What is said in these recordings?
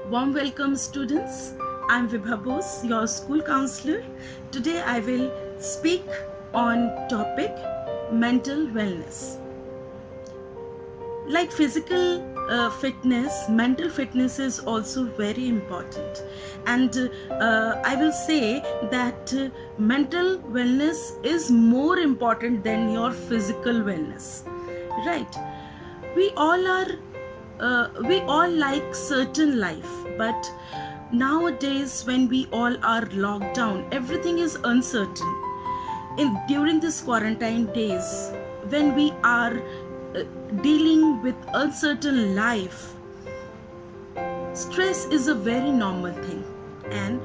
Warm welcome, students. I'm Vibha Bose, your school counselor. Today I will speak on topic mental wellness. Like physical fitness, mental fitness is also very important. And I will say that mental wellness is more important than your physical wellness. Right? We all are we all like certain life, but nowadays when we all are locked down, everything is uncertain. During this quarantine days, when we are dealing with uncertain life, stress is a very normal thing. And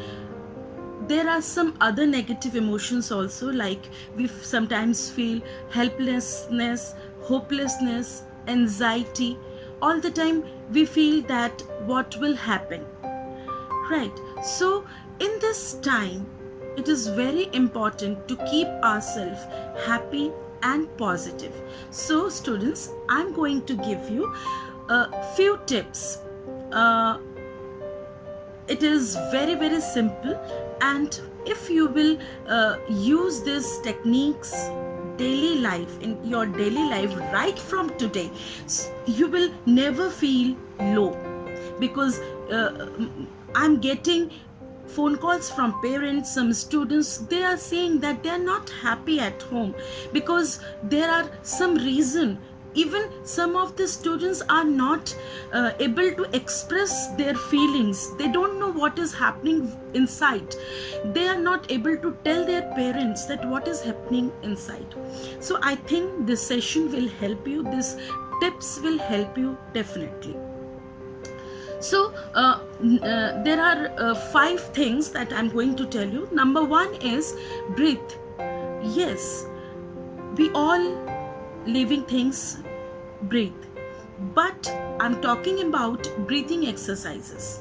there are some other negative emotions also, like we sometimes feel helplessness, hopelessness, anxiety. All the time we feel that what will happen, right? So in this time it is very important to keep ourselves happy and positive. So students, I'm going to give you a few tips. It is very simple, and if you will use these techniques daily life, in your daily life right from today, you will never feel low. Because I'm getting phone calls from parents, some students, they are saying that they are not happy at home because there are some reason. Even some of the students are not able to express their feelings. They don't know what is happening inside. They are not able to tell their parents that what is happening inside. So I think this session will help you. These tips will help you definitely. So there are 5 things that I'm going to tell you. Number 1 is breathe. Yes, we all living things breathe, but I'm talking about breathing exercises.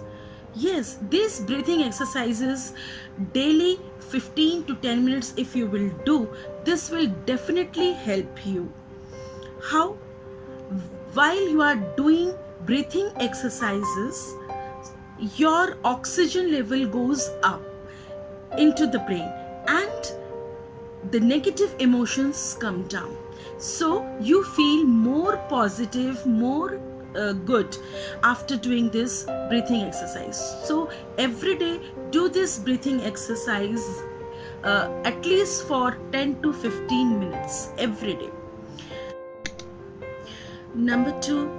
Yes, these breathing exercises daily 15 to 10 minutes if you will do, this will definitely help you. How? While you are doing breathing exercises, your oxygen level goes up into the brain and the negative emotions come down. So you feel more positive, more good after doing this breathing exercise. So every day do this breathing exercise at least for 10 to 15 minutes every day. Number 2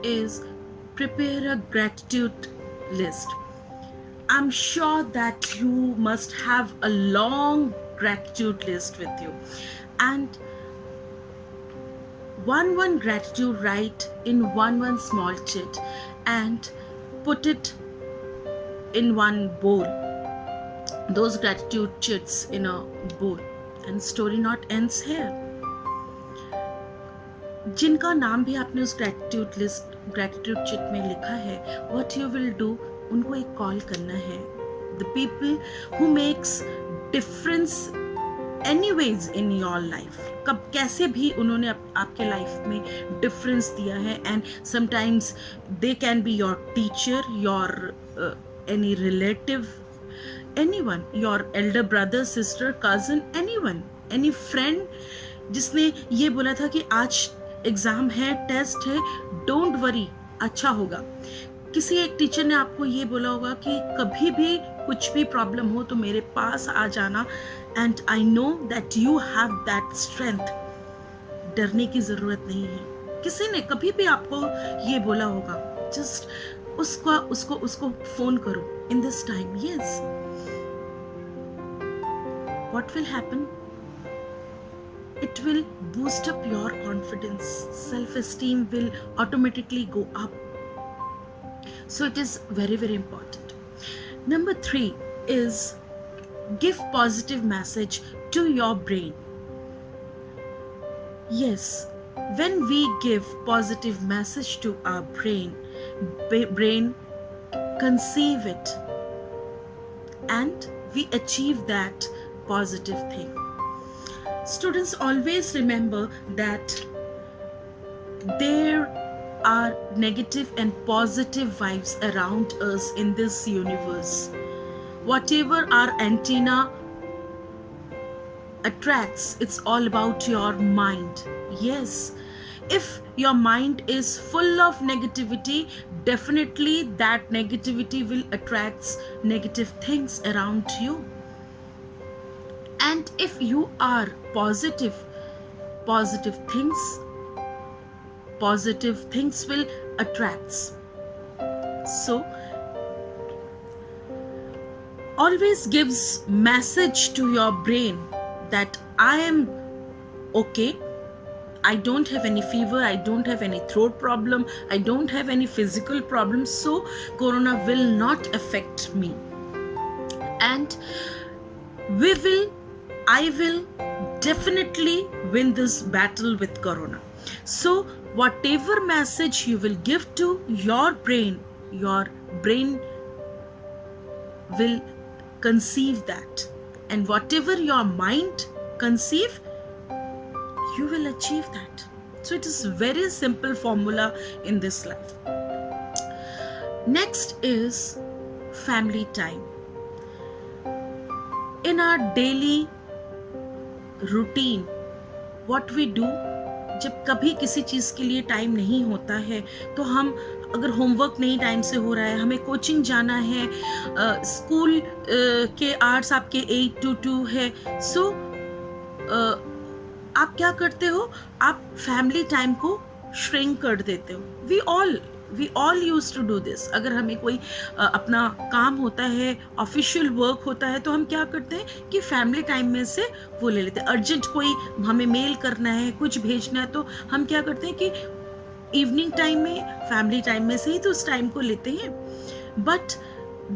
is prepare a gratitude list. I'm sure that you must have a long gratitude list with you, and one gratitude write in one small chit and put it in one bowl. Those gratitude chits in a bowl, and story not ends here. जिनका नाम भी आपने उस gratitude chit में लिखा है, what you will do, उनको एक कॉल करना है. The people who makes difference anyways in your life, कब कैसे भी उन्होंने आपके लाइफ में डिफरेंस दिया है. And sometimes they can be your teacher, your any relative, anyone, your Elder brother, sister, cousin, anyone, any friend जिसने ये बोला था कि आज एग्जाम है, टेस्ट है, डोंट वरी, अच्छा होगा. किसी एक टीचर ने आपको ये बोला होगा कि कभी भी कुछ भी प्रॉब्लम हो तो मेरे पास आ जाना, and I know that you have that strength. डरने की जरूरत नहीं है. किसी ने कभी भी आपको ये बोला होगा, जस्ट उसको फोन करो in this time. Yes, what will happen? It will boost up your confidence. Self-esteem will automatically go up. So it is very important. Number 3 is give positive message to your brain. Yes, when we give positive message to our brain conceive it, and we achieve that positive thing. Students, always remember that there are negative and positive vibes around us in this universe. Whatever our antenna attracts, it's all about your mind. Yes, if your mind is full of negativity, definitely that negativity will attract negative things around you. And if you are positive, positive things will attract. So always gives message to your brain that I am okay, I don't have any fever, I don't have any throat problem, I don't have any physical problems, so corona will not affect me. And I will definitely win this battle with corona. So whatever message you will give to your brain will conceive that, and whatever your mind conceive, you will achieve that. So it is very simple formula in this life. Next is family time. In our daily routine, what we do, जब कभी किसी चीज के लिए time नहीं होता है तो हम, अगर होमवर्क नहीं टाइम से हो रहा है, हमें कोचिंग जाना है, स्कूल के आवर्स आपके 8 to 2 है, सो आप क्या करते हो, आप फैमिली टाइम को श्रिंक कर देते हो. We all use to do this. अगर हमें कोई अपना काम होता है, ऑफिशियल वर्क होता है, तो हम क्या करते हैं कि फैमिली टाइम में से वो ले लेते हैं. अर्जेंट कोई हमें मेल करना है, कुछ भेजना है, तो हम क्या करते हैं कि इवनिंग टाइम में, फैमिली टाइम में से ही तो उस टाइम को लेते हैं. But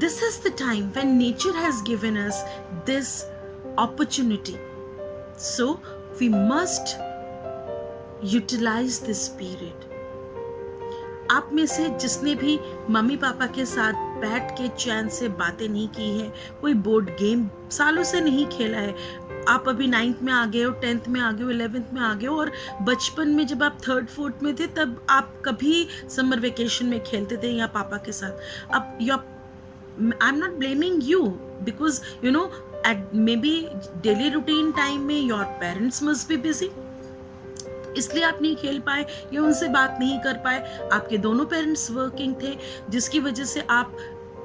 this is the time when nature has given us this opportunity, so we must utilise this period. आप में से जिसने भी मम्मी पापा के साथ बैठ के चैन से बातें नहीं की हैं, कोई बोर्ड गेम सालों से नहीं खेला है, आप अभी 9th में आ गए हो, 10th में आ गए हो, 11th में आ गए हो, और बचपन में जब आप 3rd 4th में थे तब आप कभी समर वेकेशन में खेलते थे या पापा के साथ. अब I am not blaming you, because you know it may be daily routine time में your parents must be busy, इसलिए आप नहीं खेल पाए या उनसे बात नहीं कर पाए. आपके दोनों पेरेंट्स वर्किंग थे, जिसकी वजह से आप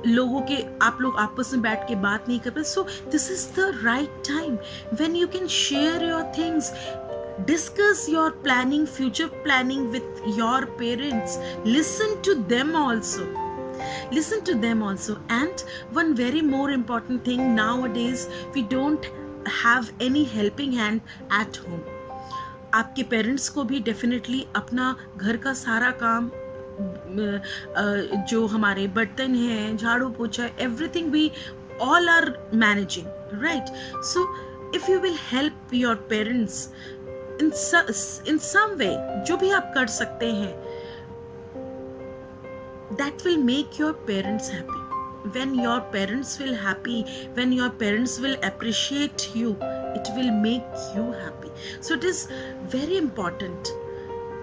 लोग आपस में बैठ के बात नहीं कर पाए. So this is the right time when you can share your things, discuss your planning, future planning with your parents. Listen to them also. And one very more important thing, nowadays we don't have any helping hand at home. आपके parents को भी definitely अपना घर का सारा काम, जो हमारे बर्तन हैं, झाड़ू पोछा, everything we all are managing, right? So if you will help your parents in some way, जो भी आप कर सकते हैं, that will make your parents happy. When your parents will happy, when your parents will appreciate you, it will make you happy. So it is very important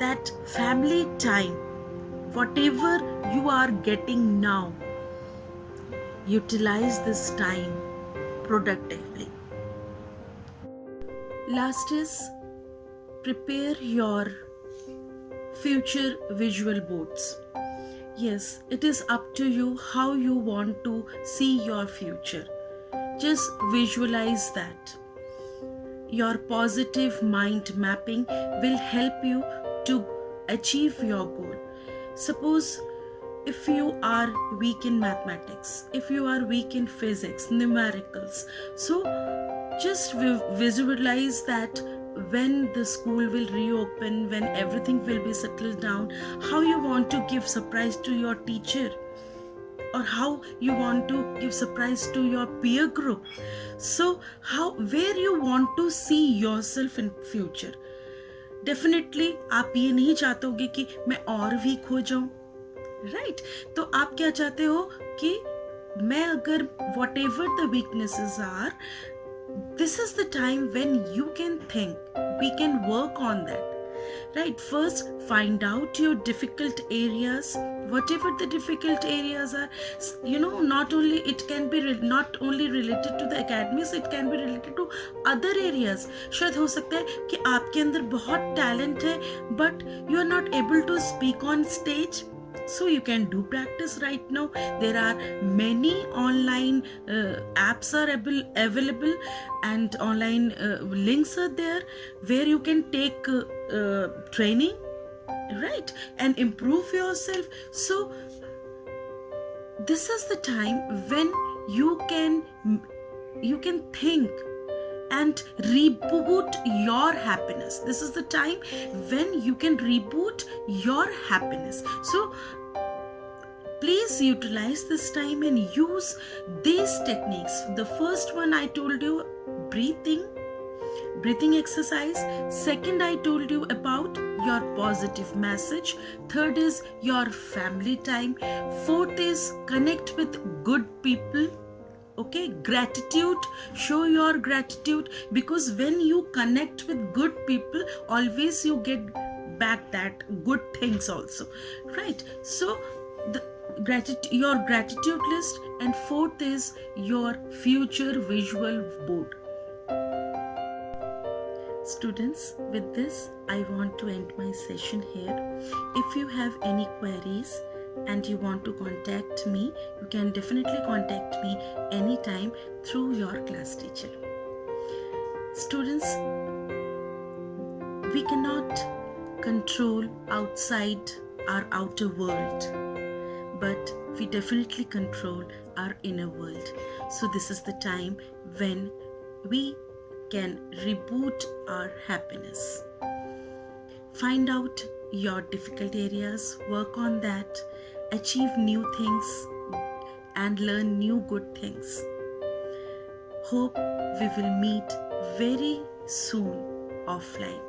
that family time, whatever you are getting now, utilize this time productively. Last is prepare your future visual boards. Yes, it is up to you how you want to see your future. Just visualize that. Your positive mind mapping will help you to achieve your goal. Suppose if you are weak in mathematics, if you are weak in physics, numericals, so just visualize that when the school will reopen, when everything will be settled down, how you want to give surprise to your teacher, or how you want to give surprise to your peer group. So where you want to see yourself in future. Definitely आप ये नहीं चाहते होगे कि मैं और week हो जाऊं, राइट? तो आप क्या चाहते हो कि मैं अगर whatever the weaknesses are, this is the time when you can think, we can work on that. right? First, find out your difficult areas, whatever the difficult areas are. Not only it can be not only related to the academics, it can be related to other areas. शायद हो सकता है कि आपके अंदर बहुत talent है, but you are not able to speak on stage. So you can do practice right now. There are many online apps are available, and online links are there where you can take training, right, and improve yourself. So this is the time when you can think and reboot your happiness. This is the time when you can reboot your happiness. So please utilize this time and use these techniques. The first one I told you, breathing exercise. Second, I told you about your positive message. Third is your family time. Fourth is connect with good people. Okay, gratitude, show your gratitude, because when you connect with good people, always you get back that good things also, right? So your gratitude list. And fourth is your future visual board. Students, with this I want to end my session here. If you have any queries and you want to contact me, you can definitely contact me anytime through your class teacher. Students, we cannot control outside our outer world, but we definitely control our inner world. So this is the time when we can reboot our happiness. Find out your difficult areas, work on that, achieve new things, and learn new good things. Hope we will meet very soon offline.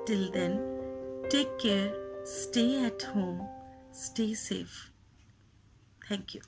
Till then, take care, stay at home, stay safe. Thank you.